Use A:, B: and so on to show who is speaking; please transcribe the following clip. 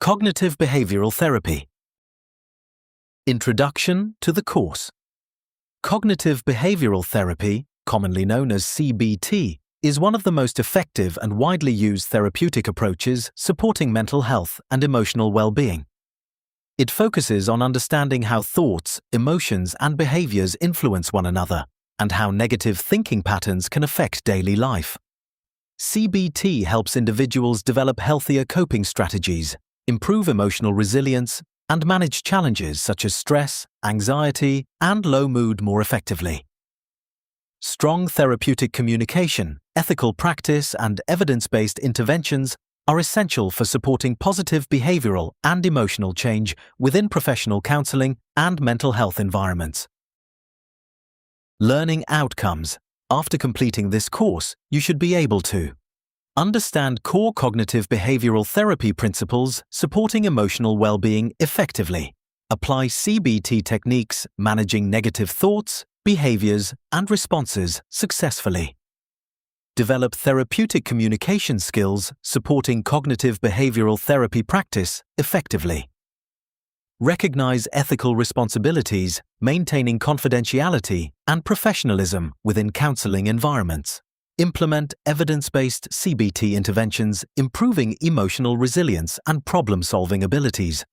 A: Cognitive Behavioural Therapy. Introduction to the course. Cognitive behavioural therapy, commonly known as CBT, is one of the most effective and widely used therapeutic approaches supporting mental health and emotional well-being. It focuses on understanding how thoughts, emotions, and behaviours influence one another, and how negative thinking patterns can affect daily life. CBT helps individuals develop healthier coping strategies, improve emotional resilience, and manage challenges such as stress, anxiety, and low mood more effectively. Strong therapeutic communication, ethical practice, and evidence-based interventions are essential for supporting positive behavioural and emotional change within professional counselling and mental health environments. Learning outcomes. After completing this course, you should be able to understand core cognitive behavioural therapy principles supporting emotional well-being effectively. Apply CBT techniques managing negative thoughts, behaviours, and responses successfully. Develop therapeutic communication skills supporting cognitive behavioural therapy practice effectively. Recognize ethical responsibilities, maintaining confidentiality and professionalism within counselling environments. Implement evidence-based CBT interventions, improving emotional resilience and problem-solving abilities.